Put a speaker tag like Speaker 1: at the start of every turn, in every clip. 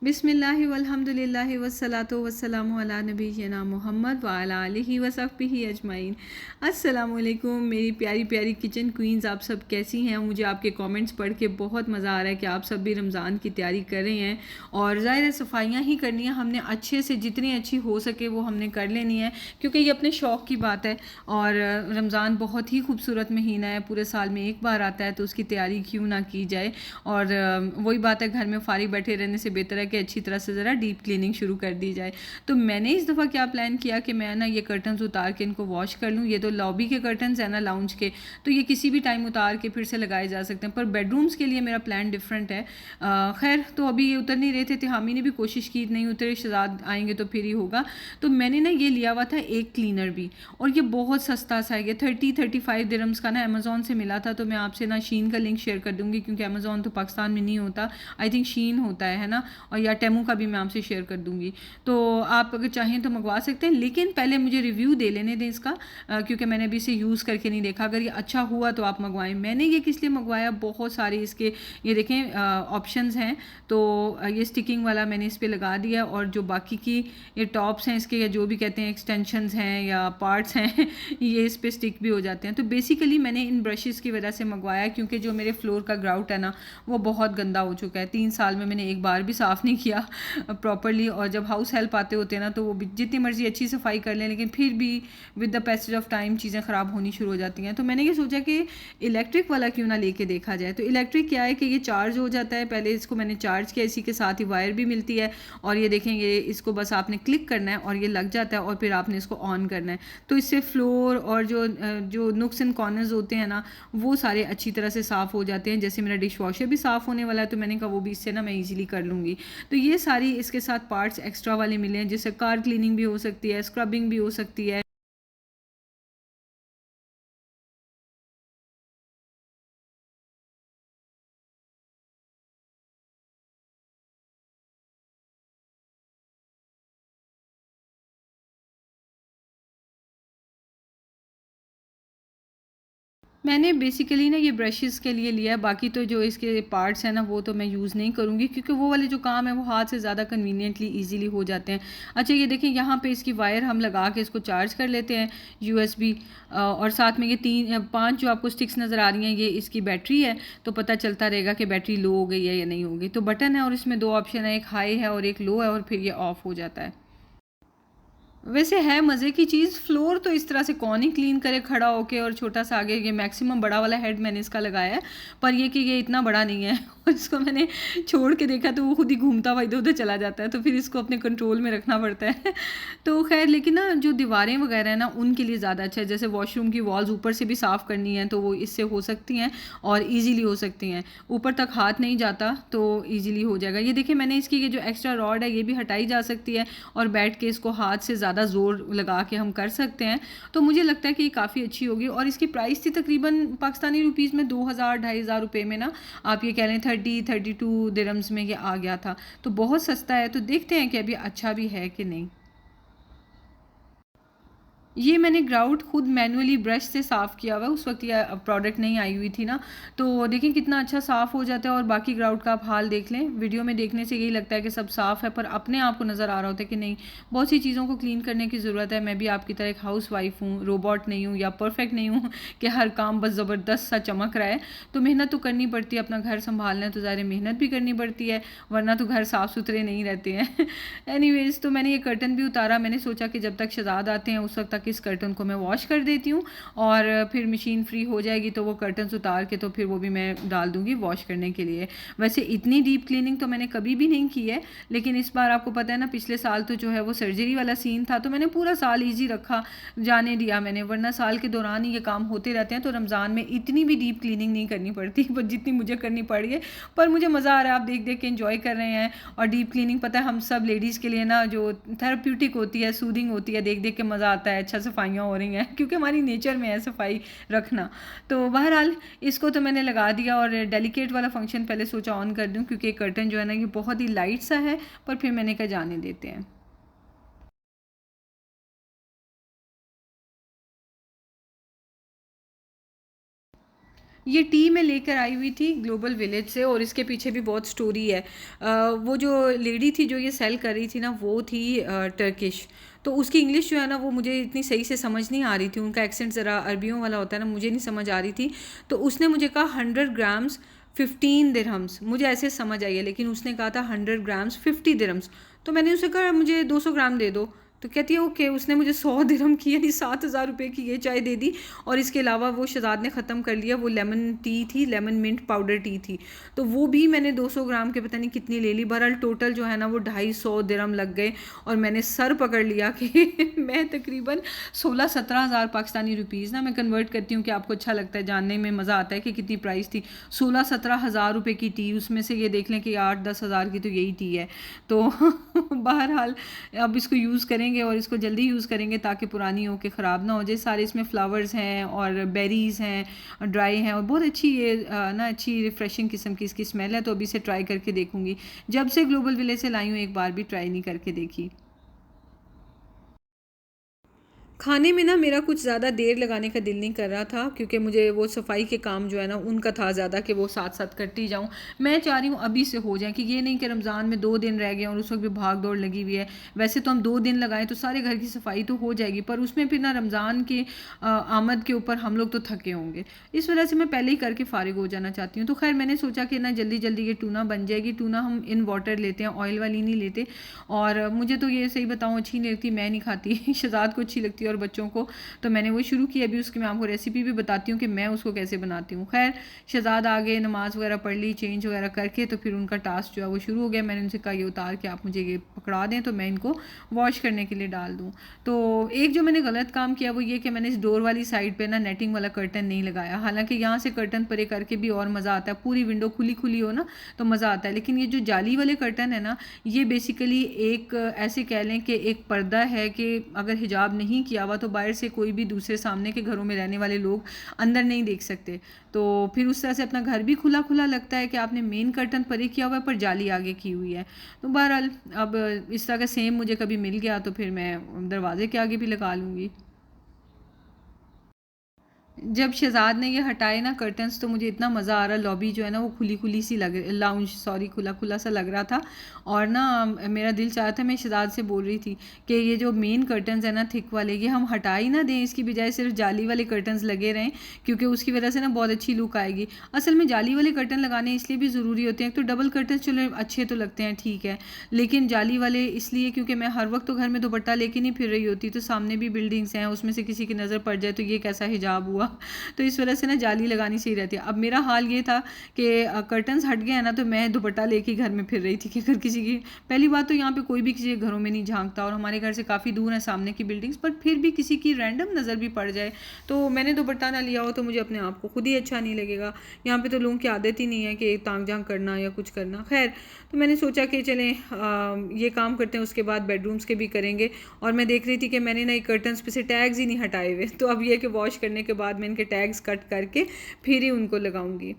Speaker 1: बिस्मिल्लाहि वल्हम्दुलिल्लाहि वस्सलातु वस्सलामु अला नबिय्यिना मुहम्मद व अला आलिहि व सहबिहि अजमाइन। अस्सलामु अलैकुम मेरी प्यारी प्यारी किचन क्वींस, आप सब कैसी हैं? मुझे आपके कमेंट्स पढ़ के बहुत मज़ा आ रहा है कि आप सब भी रमज़ान की तैयारी कर रहे हैं। और ज़ाहिर है सफाइयाँ ही करनी है हमने, अच्छे से जितनी अच्छी हो सके वो हमने कर लेनी है, क्योंकि ये अपने शौक़ की बात है। और रमज़ान बहुत ही खूबसूरत महीना है, पूरे साल में एक बार आता है, तो उसकी तैयारी क्यों ना की जाए। और वही बात है, घर में फारिग बैठे रहने से बेहतर है कि अच्छी तरह से ज़रा डीप क्लीनिंग शुरू कर दी जाए। तो मैंने इस दफ़ा क्या प्लान किया कि मैं ना ये कर्टन्स उतार के इनको वॉश कर लूँ। ये तो लॉबी के कर्टन्स हैं ना, लाउंज के, तो ये किसी भी टाइम उतार के फिर से लगाए जा सकते हैं, पर बेडरूम्स के लिए मेरा प्लान डिफरेंट है। खैर, तो अभी ये उतर नहीं रहे थे, हामी ने भी कोशिश की, नहीं उतरे, शहजाद आएंगे तो फिर ही होगा। तो मैंने ना ये लिया हुआ था एक क्लीनर भी, और ये बहुत सस्ता सा है, ये 30-35 दिरहम्स का ना अमेज़ोन से मिला था। तो मैं आपसे ना शीन का लिंक शेयर कर दूँगी, क्योंकि अमेज़ोन तो पाकिस्तान में नहीं होता, आई थिंक शीन होता है ना, और या टेमू का भी मैं आपसे शेयर कर दूँगी। तो आप अगर चाहें तो मंगवा सकते हैं, लेकिन पहले मुझे रिव्यू दे लेने दें इसका, क्योंकि मैंने अभी इसे यूज़ करके नहीं देखा। अगर ये अच्छा हुआ तो आप मंगवाएं। मैंने ये किस लिए मंगवाया, बहुत सारे इसके ये देखें ऑप्शंस हैं। तो ये स्टिकिंग वाला मैंने इस पर लगा दिया, और जो बाकी की ये टॉप्स हैं इसके, या जो भी कहते हैं एक्सटेंशंस हैं या पार्ट्स हैं ये इस पर स्टिक भी हो जाते हैं। तो बेसिकली मैंने इन ब्रशेज़ की वजह से मंगवाया, क्योंकि जो मेरे फ्लोर का ग्राउट है ना, वो बहुत गंदा हो चुका है। 3 साल में मैंने एक बार भी साफ़ नहीं किया प्रॉपरली। और जब हाउस हेल्प आते होते हैं ना, तो वो भी जितनी मर्ज़ी अच्छी सफाई कर लें, लेकिन फिर भी with the passage of time चीज़ें ख़राब होनी शुरू हो जाती हैं। तो मैंने ये सोचा कि इलेक्ट्रिक वाला क्यों ना लेके देखा जाए। तो इलेक्ट्रिक क्या है कि ये चार्ज हो जाता है, पहले इसको मैंने चार्ज किया, इसी के साथ ही वायर भी मिलती है। और ये देखेंगे, इसको बस आपने क्लिक करना है और ये लग जाता है, और फिर आपने इसको ऑन करना है। तो इससे फ्लोर और जो नुक्स एंड कॉर्नर्स होते हैं ना, वो सारे अच्छी तरह से साफ़ हो जाते हैं। जैसे मेरा डिश वॉशर भी साफ़ होने वाला है, तो मैंने कहा वो भी इससे ना मैं ईजिली कर लूँगी। तो ये सारी इसके साथ पार्ट्स एक्स्ट्रा वाले मिले हैं, जैसे कार क्लीनिंग भी हो सकती है, स्क्रबिंग भी हो सकती है। मैंने बेसिकली ना ये ब्रशेज़ के लिए लिया है, बाकी तो जो इसके पार्ट्स हैं ना, वो तो मैं यूज़ नहीं करूँगी, क्योंकि वो वाले जो काम है वो हाथ से ज़्यादा कन्वीनियंटली ईज़िली हो जाते हैं। अच्छा, ये देखें, यहाँ पे इसकी वायर हम लगा के इसको चार्ज कर लेते हैं, यूएसबी। और साथ में ये 5 जो आपको स्टिक्स नज़र आ रही हैं, ये इसकी बैटरी है, तो पता चलता रहेगा कि बैटरी लो हो गई है या नहीं हो गई। तो बटन है और इसमें 2 ऑप्शन है, एक हाई है और एक लो है, और फिर ये ऑफ़ हो जाता है। वैसे है मज़े की चीज़। फ्लोर तो इस तरह से कौन ही क्लीन करे खड़ा होके, और छोटा सा आगे ये मैक्सिमम बड़ा वाला हेड मैंने इसका लगाया है, पर ये कि ये इतना बड़ा नहीं है और इसको मैंने छोड़ के देखा तो वो खुद ही घूमता हुआ इधर उधर चला जाता है, तो फिर इसको अपने कंट्रोल में रखना पड़ता है तो खैर, लेकिन ना जो दीवारें वगैरह है ना, उनके लिए ज़्यादा अच्छा है। जैसे वॉशरूम की वॉल्स ऊपर से भी साफ़ करनी है, तो वो इससे हो सकती हैं और ईज़िली हो सकती हैं। ऊपर तक हाथ नहीं जाता, तो ईज़िली हो जाएगा। ये देखिए, मैंने इसकी ये जो एक्स्ट्रा रॉड है ये भी हटाई जा सकती है, और बैठ के इसको हाथ से ज़्यादा ज़ोर लगा के हम कर सकते हैं। तो मुझे लगता है कि ये काफ़ी अच्छी होगी। और इसकी प्राइस थी तकरीबन पाकिस्तानी रुपीज़ में 2000-2500 रुपये में ना, आप ये कह लें 30-32 दिरहम्स में ये आ गया था। तो बहुत सस्ता है। तो देखते हैं कि अभी अच्छा भी है कि नहीं। ये मैंने ग्राउट खुद मैनुअली ब्रश से साफ़ किया हुआ है, उस वक्त ये प्रोडक्ट नहीं आई हुई थी ना। तो देखिए कितना अच्छा साफ़ हो जाता है। और बाकी ग्राउट का आप हाल देख लें, वीडियो में देखने से यही लगता है कि सब साफ़ है, पर अपने आप को नज़र आ रहा होता है कि नहीं, बहुत सी चीज़ों को क्लीन करने की ज़रूरत है। मैं भी आपकी तरह एक हाउस वाइफ हूँ, रोबोट नहीं हूँ या परफेक्ट नहीं हूँ कि हर काम बस ज़बरदस्त सा चमक रहा है। तो मेहनत तो करनी पड़ती है, अपना घर संभालना है तो ज़ाहिर मेहनत भी करनी पड़ती है, वरना तो घर साफ़ सुथरे नहीं रहते हैं एनीवेज़, तो मैंने ये कर्टन भी उतारा। मैंने सोचा कि जब तक शहजाद आते हैं उस वक्त तक इस कर्टन को मैं वॉश कर देती हूँ, और फिर मशीन फ्री हो जाएगी तो वो कर्टन्स उतार के तो फिर वो भी मैं डाल दूँगी वॉश करने के लिए। वैसे इतनी डीप क्लीनिंग तो मैंने कभी भी नहीं की है, लेकिन इस बार आपको पता है ना, पिछले साल तो जो है वो सर्जरी वाला सीन था, तो मैंने पूरा साल ईजी रखा, जाने दिया मैंने, वरना साल के दौरान ही ये काम होते रहते हैं। तो रमज़ान में इतनी भी डीप क्लीनिंग नहीं करनी पड़ती, पर जितनी मुझे करनी पड़ी है। पर मुझे मज़ा आ रहा है, आप देख देख के इन्जॉय कर रहे हैं। और डीप क्लीनिंग पता है हम सब लेडीज़ के लिए ना जो थेराप्यूटिक होती है, सूदिंग होती है, देख देख के मज़ा आता है। अच्छा, सफाइयाँ हो रही हैं क्योंकि हमारी नेचर में है सफाई रखना। तो बहरहाल, इसको तो मैंने लगा दिया, और डेलिकेट वाला फंक्शन पहले सोचा ऑन कर दूं, क्योंकि कर्टन जो है ना ये बहुत ही लाइट सा है, पर फिर मैंने कहा जाने देते हैं। ये टी मैं लेकर आई हुई थी ग्लोबल विलेज से, और इसके पीछे भी बहुत स्टोरी है। वो जो लेडी थी जो ये सेल कर रही थी ना, वो थी टर्किश। तो उसकी इंग्लिश जो है ना वो मुझे इतनी सही से समझ नहीं आ रही थी, उनका एक्सेंट ज़रा अरबियों वाला होता है ना, मुझे नहीं समझ आ रही थी। तो उसने मुझे कहा 100 ग्राम्स 15 दिरहम्स, मुझे ऐसे समझ आई है, लेकिन उसने कहा था 100 ग्राम्स 50 दिरहम्स। तो मैंने उसे कहा मुझे 200 ग्राम दे दो। तो कहती है ओके। उसने मुझे 100 दिरहम की यानी 7,000 रुपये की ये चाय दे दी। और इसके अलावा वो शहजाद ने ख़त्म कर लिया, वो लेमन टी थी, लेमन मिंट पाउडर टी थी, तो वो भी मैंने 200 ग्राम के पता नहीं कितनी ले ली। बहरहाल टोटल जो है ना वो 250 दिरहम लग गए। और मैंने सर पकड़ लिया कि मैं तकरीबन 16-17 हज़ार पाकिस्तानी रुपीज़ ना मैं कन्वर्ट करती हूँ कि आपको अच्छा लगता है जानने में, मज़ा आता है कि कितनी प्राइस थी। 16-17 हज़ार रुपये की टी, उसमें से ये देख लें कि 8-10 हज़ार की तो यही टी है। तो बहरहाल अब इसको यूज़ करेंगे और इसको जल्दी यूज़ करेंगे ताकि पुरानी हो के ख़राब ना हो जाए। सारे इसमें फ्लावर्स हैं और बेरीज़ हैं, ड्राई हैं, और बहुत अच्छी ये ना अच्छी रिफ़्रेशिंग किस्म की इसकी स्मेल है। तो अभी से ट्राई करके देखूँगी। जब से ग्लोबल विलेज से लाई हूँ एक बार भी ट्राई नहीं करके देखी। खाने में ना मेरा कुछ ज़्यादा देर लगाने का दिल नहीं कर रहा था, क्योंकि मुझे वो सफाई के काम जो है ना उनका था ज़्यादा कि वो साथ साथ करती जाऊँ। मैं चाह रही हूँ अभी से हो जाए, कि ये नहीं कि रमज़ान में 2 दिन रह गए और उस वक्त भी भाग दौड़ लगी हुई है। वैसे तो हम 2 दिन लगाएं तो सारे घर की सफाई तो हो जाएगी, पर उसमें फिर ना रमज़ान की आमद के ऊपर हम लोग तो थके होंगे। इस वजह से मैं पहले ही करके फ़ारिग हो जाना चाहती हूँ। तो खैर मैंने सोचा कि ना जल्दी जल्दी ये टूना बन जाएगी। टूना हम इन वाटर लेते हैं, ऑयल वाली नहीं लेते। और मुझे तो ये सही बताऊँ अच्छी नहीं लगती, मैं नहीं खाती। शहजाद को अच्छी लगती है और बच्चों को। तो मैंने वो शुरू की। अभी उसकी मैं आपको रेसिपी भी बताती हूँ कि मैं उसको कैसे बनाती हूँ। खैर शहजाद आ गए, नमाज़ वगैरह पढ़ ली, चेंज वगैरह करके, तो फिर उनका टास्क जो है वो शुरू हो गया। मैंने उनसे कहा ये उतार के आप मुझे ये पकड़ा दें तो मैं इनको वॉश करने के लिए डाल दूँ। तो एक जो मैंने गलत काम किया वो ये कि मैंने इस डोर वाली साइड पर ना नेटिंग वाला कर्टन नहीं लगाया। हालांकि यहाँ से कर्टन परे करके भी और मज़ा आता है, पूरी विंडो खुली खुली हो ना तो मज़ा आता है। लेकिन ये जो जाली वाले कर्टन है ना, ये बेसिकली एक ऐसे कह लें कि एक पर्दा है कि अगर हिजाब नहीं किया हुआ तो बाहर से कोई भी दूसरे सामने के घरों में रहने वाले लोग अंदर नहीं देख सकते। तो फिर उस तरह से अपना घर भी खुला खुला लगता है कि आपने मेन कर्टन परे किया हुआ है पर जाली आगे की हुई है। तो बहरहाल अब इस तरह का सेम मुझे कभी मिल गया तो फिर मैं दरवाजे के आगे भी लगा लूँगी। जब शहजाद ने ये हटाए ना कर्टन्स तो मुझे इतना मज़ा आ रहा, लॉबी जो है ना वो खुली खुली सी लग, लाउंज सॉरी खुला खुला सा लग रहा था। और ना मेरा दिल चाह था, मैं शहजाद से बोल रही थी कि ये जो मेन कर्टन्स है ना थिक वाले, ये हम हटा ही ना दें, इसकी बजाय सिर्फ जाली वाले कर्टन्स लगे रहें, क्योंकि उसकी वजह से ना बहुत अच्छी लुक आएगी। असल में जाली वाले कर्टन लगाने इसलिए भी ज़रूरी होते हैं, तो डबल कर्टन चलो अच्छे तो लगते हैं ठीक है, लेकिन जाली वाले इसलिए क्योंकि मैं हर वक्त तो घर में दुपट्टा लेके नहीं फिर रही होती, तो सामने भी बिल्डिंग्स हैं, उसमें से किसी की नज़र पड़ जाए तो ये कैसा हिजाब हुआ। तो इस वजह से ना जाली लगानी सही रहती है। अब मेरा हाल ये था कि कर्टन्स हट गए हैं ना तो मैं दुपट्टा लेके घर में फिर रही थी कि अगर किसी की, पहली बात तो यहाँ पे कोई भी किसी के घरों में नहीं झांकता और हमारे घर से काफ़ी दूर है सामने की बिल्डिंग्स, पर फिर भी किसी की रैंडम नज़र भी पड़ जाए तो मैंने दुपट्टा ना लिया हो तो मुझे अपने आप को खुद ही अच्छा नहीं लगेगा। यहाँ पर तो लोगों की आदत ही नहीं है कि तांग झांक करना या कुछ करना। खैर तो मैंने सोचा कि चलें ये काम करते हैं, उसके बाद बेडरूम्स के भी करेंगे। और मैं देख रही थी कि मैंने ना एक कर्टन्स पे से टैग्स ही नहीं हटाए हुए, तो अब ये कि वॉश करने के बाद मैं इनके टैग्स कट करके फिर ही उनको लगाऊंगी।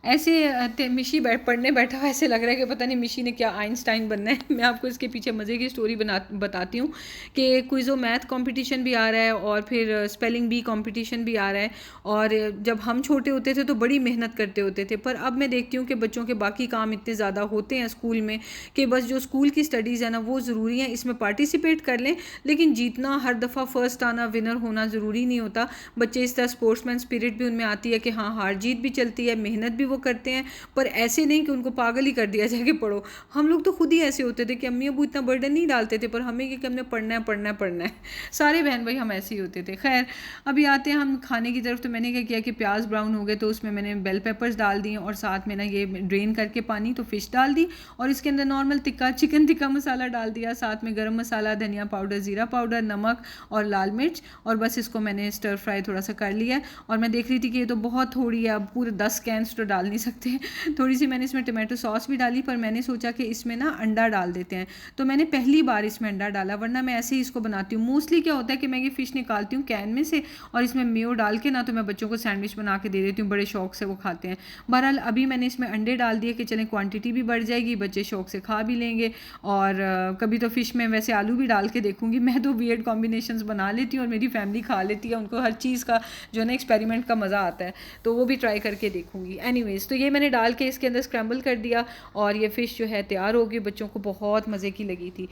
Speaker 1: ऐसे मिशी पढ़ने बैठा हुआ ऐसे लग रहा है कि पता नहीं मिशी ने क्या आइंस्टाइन बनना है। मैं आपको इसके पीछे मज़े की स्टोरी बताती हूँ कि क्विज़ो मैथ कंपटीशन भी आ रहा है और फिर स्पेलिंग बी कंपटीशन भी आ रहा है। और जब हम छोटे होते थे तो बड़ी मेहनत करते होते थे, पर अब मैं देखती हूँ कि बच्चों के बाकी काम इतने ज़्यादा होते हैं स्कूल में कि बस जो स्कूल की स्टडीज़ है ना वो ज़रूरी है, इसमें पार्टिसिपेट कर लें, लेकिन जीतना हर दफ़ा फर्स्ट आना विनर होना ज़रूरी नहीं होता। बच्चे इस तरह स्पोर्ट्समैन स्पिरिट भी उनमें आती है कि हाँ हार जीत भी चलती है, मेहनत भी वो करते हैं, पर ऐसे नहीं कि उनको पागल ही कर दिया जाए कि पढ़ो। हम लोग तो खुद ही ऐसे होते थे कि अम्मी अबू इतना बर्डन नहीं डालते थे, पर हमें कि हमने पढ़ना है पढ़ना है पढ़ना है। सारे बहन भाई हम ऐसे ही होते थे। खैर अभी आते हैं हम खाने की तरफ। तो मैंने क्या किया कि प्याज ब्राउन हो गए तो उसमें मैंने बेल पेपर्स डाल दिए और साथ में ना ये ड्रेन करके पानी तो फ़िश डाल दी और इसके अंदर नॉर्मल टिक्का चिकन टिक्का मसाला डाल दिया, साथ में गरम मसाला, धनिया पाउडर, ज़ीरा पाउडर, नमक और लाल मिर्च, और बस इसको मैंने स्टर फ्राई थोड़ा सा कर लिया। और मैं देख रही थी कि ये तो बहुत थोड़ी है, अब पूरे 10 कैंस तो डाल डाल नहीं सकते। थोड़ी सी मैंने इसमें टमाटो सॉस भी डाली, पर मैंने सोचा कि इसमें ना अंडा डाल देते हैं, तो मैंने पहली बार इसमें अंडा डाला, वरना मैं ऐसे ही इसको बनाती हूँ। मोस्टली क्या होता है कि मैं ये फ़िश निकालती हूँ कैन में से और इसमें मेयो डाल के ना तो मैं बच्चों को सैंडविच बना के दे देती हूँ, बड़े शौक से वो खाते हैं। बहरहाल अभी मैंने इसमें अंडे डाल दिए कि चलें क्वांटिटी भी बढ़ जाएगी, बच्चे शौक से खा भी लेंगे। और कभी तो फ़िश में वैसे आलू भी डाल के देखूँगी। मैं तो वियर्ड कॉम्बिनेशंस बना लेती हूँ और मेरी फैमिली खा लेती है, उनको हर चीज़ का जो है ना एक्सपेरिमेंट का मज़ा आता है, तो वो भी ट्राई करके देखूँगी। एनीवेज़, तो ये मैंने डाल के इसके अंदर स्क्रैम्बल कर दिया और ये फ़िश जो है तैयार होगी। बच्चों को बहुत मज़े की लगी थी।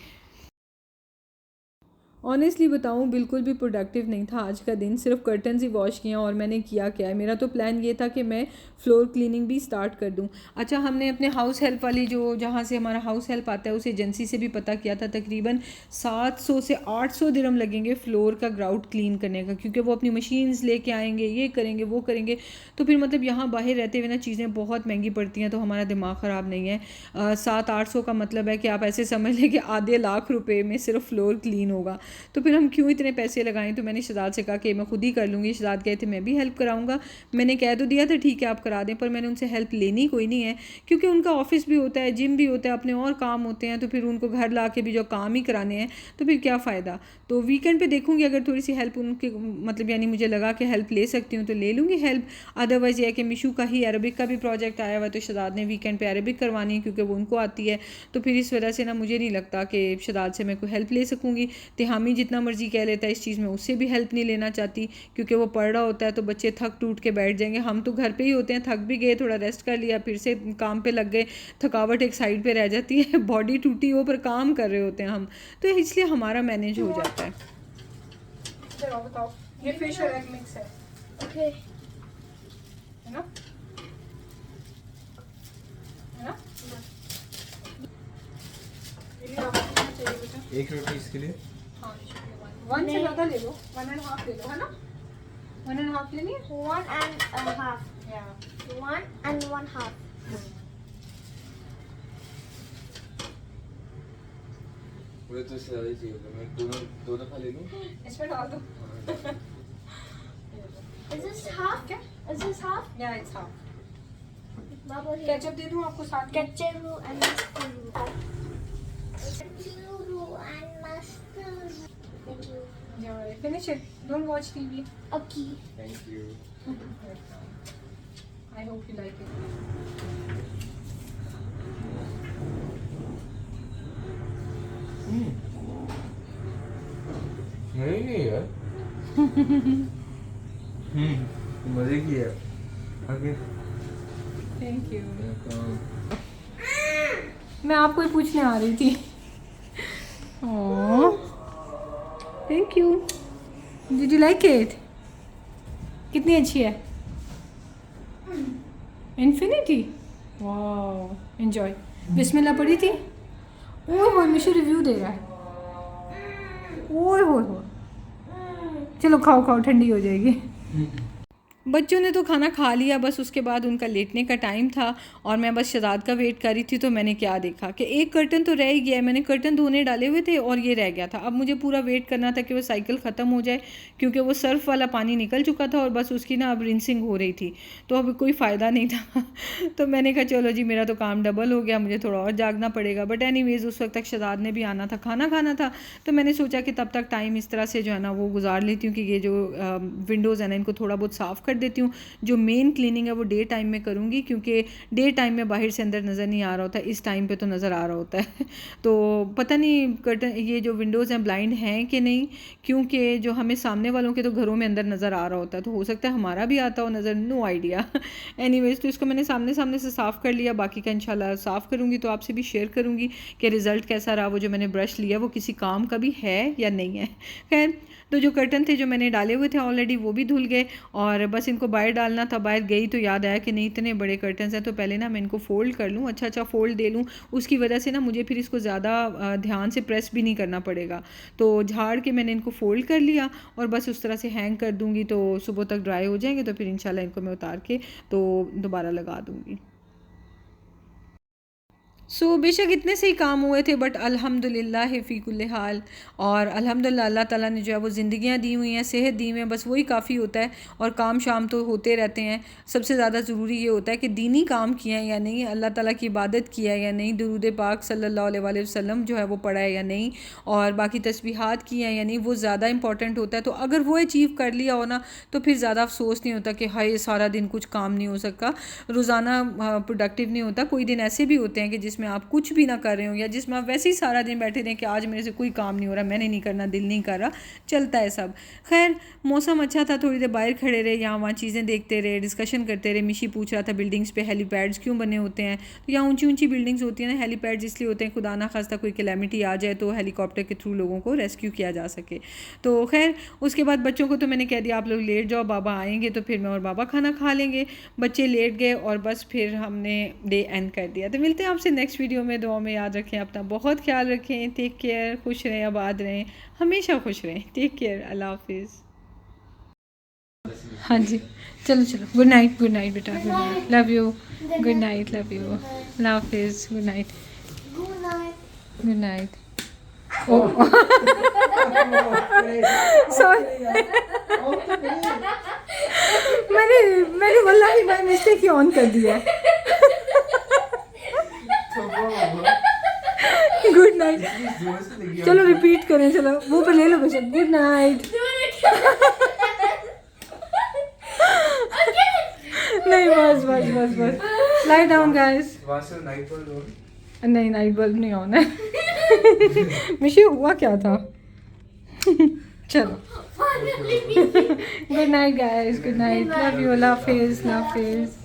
Speaker 1: ऑनेस्टली बताऊँ, बिल्कुल भी प्रोडक्टिव नहीं था आज का दिन, सिर्फ कर्टन्स ही वॉश किए और मैंने किया क्या है, मेरा तो प्लान ये था कि मैं फ्लोर क्लीनिंग भी स्टार्ट कर दूँ। अच्छा, हमने अपने हाउस हेल्प वाली जो जहाँ से हमारा हाउस हेल्प आता है उस एजेंसी से भी पता किया था, तकरीबन 700 से 800 दिरहम लगेंगे फ्लोर का ग्राउट क्लीन करने का, क्योंकि वो अपनी मशीन्स लेके आएंगे, ये करेंगे वो करेंगे। तो फिर मतलब यहाँ बाहर रहते हुए ना चीज़ें बहुत महंगी पड़ती हैं, तो हमारा दिमाग ख़राब नहीं है। 700-800 का मतलब है कि आप ऐसे समझ लें कि आधे लाख रुपए में सिर्फ फ्लोर क्लीन होगा। तो फिर हम क्यों इतने पैसे लगाएं। तो मैंने शहजाद से कहा कि मैं खुद ही कर लूँगी। शहजाद कहे थे मैं भी हेल्प कराऊँगा। मैंने कह तो दिया था ठीक है आप करा दें, पर मैंने उनसे हेल्प लेनी कोई नहीं है, क्योंकि उनका ऑफिस भी होता है, जिम भी होता है, अपने और काम होते हैं, तो फिर उनको घर ला के भी जो काम ही कराने हैं तो फिर क्या फ़ायदा। तो वीकेंड पे देखूँगी अगर थोड़ी सी हेल्प उनके मतलब यानी मुझे लगा कि हेल्प ले सकती हूँ तो ले लूँगी हेल्प। अदरवाइज़ यह है कि मिशू का ही अरबिक का भी प्रोजेक्ट आया हुआ है, तो शहजाद ने वीकेंड पे अरबिक करवानी है क्योंकि वो उनको आती है। तो फिर इस वजह से ना मुझे नहीं लगता कि शहजाद से मैं कोई हेल्प ले सकूँगी। तिहामी जितना मर्जी कह लेता है इस चीज़ में, उससे भी हेल्प नहीं लेना चाहती, क्योंकि वो पढ़ रहा होता है तो बच्चे थक टूट के बैठ जाएंगे। हम तो घर पे ही होते हैं, थक भी गए, थोड़ा रेस्ट कर लिया, फिर से काम पे लग गए, थकावट एक साइड पे रह जाती है, बॉडी टूटी हो पर काम कर रहे होते हैं हम, तो इसलिए हमारा मैनेज हो जाता है। चलो बताओ, ये फिश और एग मिक्स है, ओके है ना, है ना?
Speaker 2: एक रोटी इसके लिए
Speaker 1: हाँ, 1 से ज़्यादा ले लो, 1.5 ले लो, है ना? 1.5 लेनी है?
Speaker 3: 1.5.
Speaker 1: Yeah.
Speaker 3: 1.5.
Speaker 2: मुझे तो इससे ज़्यादा ही चाहिए होगा। मैं दो दफ़ा ले लूँ।
Speaker 1: इसमें डाल दो।
Speaker 3: Is this half?
Speaker 1: क्या?
Speaker 3: Is this half?
Speaker 1: Yeah, it's half.
Speaker 3: Bubble here.
Speaker 1: Ketchup दे दूँ आपको साथ में?
Speaker 3: Ketchup and mustard. Ketchup and mustard. Thank you.
Speaker 1: Yeah, finish it. Don't watch TV.
Speaker 3: Okay.
Speaker 2: Thank you.
Speaker 1: I hope you like it.
Speaker 2: नहीं यार। मज़े की है। ओके।
Speaker 1: Thank you. मैं आपको ही पूछने आ रही थी। Oh, thank you. Did you like it? कितनी अच्छी है? Infinity. Wow. Enjoy. बिस्मिल्लाह पढ़ी थी? ओह हो, मिशू रिव्यू दे रहा है। ओए हो। चलो खाओ खाओ, ठंडी हो जाएगी। बच्चों ने तो खाना खा लिया, बस उसके बाद उनका लेटने का टाइम था और मैं बस शहजाद का वेट कर रही थी। तो मैंने क्या देखा कि एक कर्टन तो रह ही गया है। मैंने कर्टन धोने डाले हुए थे और ये रह गया था। अब मुझे पूरा वेट करना था कि वो साइकिल ख़त्म हो जाए, क्योंकि वो सर्फ वाला पानी निकल चुका था और बस उसकी ना अब रिंसिंग हो रही थी, तो अब कोई फ़ायदा नहीं था। तो मैंने कहा चलो जी, मेरा तो काम डबल हो गया, मुझे थोड़ा और जागना पड़ेगा। बट एनीवेज़ उस वक्त तक शहजाद ने भी आना था, खाना खाना था, तो मैंने सोचा कि तब तक टाइम इस तरह से जो है ना वो गुजार लेती हूँ कि ये जो विंडोज़ है ना इनको थोड़ा बहुत साफ़ कर देती हूँ। जो मेन क्लीनिंग है वो डे टाइम में करूँगी, क्योंकि डे टाइम में बाहर से अंदर नज़र नहीं आ रहा होता, इस टाइम पे तो नज़र आ रहा होता है। तो पता नहीं कर्टन ये जो विंडोज़ हैं ब्लाइंड हैं कि नहीं, क्योंकि जो हमें सामने वालों के तो घरों में अंदर नज़र आ रहा होता है, तो हो सकता है हमारा भी आता हो नज़र, नो आइडिया। एनीवेज़, तो इसको मैंने सामने सामने से साफ़ कर लिया, बाकी का इंशाल्लाह साफ़ करूँगी तो आपसे भी शेयर करूँगी कि रिज़ल्ट कैसा रहा। वो जो मैंने ब्रश लिया वो किसी काम का भी है या नहीं है। खैर, तो जो कर्टन थे जो मैंने डाले हुए थे ऑलरेडी वो भी धुल गए और बस इनको बाहर डालना था। बाहर गई तो याद आया कि नहीं, इतने बड़े कर्टन्स हैं, तो पहले ना मैं इनको फ़ोल्ड कर लूँ, अच्छा फ़ोल्ड दे लूँ, उसकी वजह से ना मुझे फिर इसको ज़्यादा ध्यान से प्रेस भी नहीं करना पड़ेगा। तो झाड़ के मैंने इनको फ़ोल्ड कर लिया और बस उस तरह से हैंग कर दूँगी, तो सुबह तक ड्राई हो जाएंगे, तो फिर इंशाल्लाह इनको मैं उतार के तो दोबारा लगा दूँगी। सो बेशक इतने से ही काम हुए थे, बट अल्हम्दुलिल्लाह फ़ी कुल्ल हाल, और अल्हम्दुलिल्लाह अल्लाह ताला ने जो है वो ज़िंदगियाँ दी हुई हैं, सेहत दी हुई हैं, बस वही काफ़ी होता है। और काम शाम तो होते रहते हैं, सबसे ज़्यादा ज़रूरी ये होता है कि दीनी काम किया है या नहीं, अल्लाह ताला की इबादत किया है या नहीं, दुरूद पाक सल्लल्लाहु अलैहि वसल्लम जो है वो पढ़ा है या नहीं, और बाकी तस्बीहात की हैं या नहीं, वो ज़्यादा इंपॉर्टेंट होता है। तो अगर वो अचीव कर लिया हो ना, तो फिर ज़्यादा अफसोस नहीं होता कि हाय सारा दिन कुछ काम नहीं हो सका, रोज़ाना प्रोडक्टिव नहीं होता। कोई दिन ऐसे भी होते हैं कि जिसमें आप कुछ भी ना कर रहे हो, या जिसमें आप वैसे ही सारा दिन बैठे रहें कि आज मेरे से कोई काम नहीं हो रहा, मैंने नहीं करना, दिल नहीं कर रहा, चलता है सब। खैर मौसम अच्छा था, थोड़ी देर बाहर खड़े रहे, यहाँ वहाँ चीज़ें देखते रहे, डिस्कशन करते रहे। मिशी पूछ रहा था बिल्डिंग्स पे हेलीपैड्स क्यों बने होते हैं, तो यहाँ ऊंची ऊंची बिल्डिंग्स होती हैं ना, हेलीपैड्स इसलिए होते हैं खुदा ना खास्ता कोई कैलेमिटी आ जाए तो हेलीकॉप्टर के थ्रू लोगों को रेस्क्यू किया जा सके। तो खैर उसके बाद बच्चों को तो मैंने कह दिया आप लोग लेट जाओ, बाबा आएंगे तो फिर मैं और बाबा खाना खा लेंगे। बच्चे लेट गए और बस फिर हमने डे एंड कर दिया। तो मिलते हैं आपसे नेक्स्ट वीडियो में। दुआ में याद रखें, अपना बहुत ख्याल रखें, टेक केयर, खुश रहें, आबाद रहें, हमेशा खुश रहें। टेक केयर, अल्लाह हाफिज़। हाँ जी, चलो चलो, गुड नाइट बेटा, good night, love you, good night, love you, अल्लाह हाफिज़, good night,
Speaker 3: Good night.
Speaker 1: Good night. Sorry मैंने वल्लाही बाय मिस्टेक ही ऑन कर दिया है। गुड नाइट, चलो रिपीट करें, चलो मुंह पे ले लो बेशक, गुड नाइट। नहीं बस लाई डाउन गाइस। नहीं नाइट बल्ब नहीं ऑन है। मिशी हुआ क्या था? चलो
Speaker 3: Finally.
Speaker 1: Good night guys, good night, love you, अल्लाह हाफिज़, अल्लाह हाफिज़।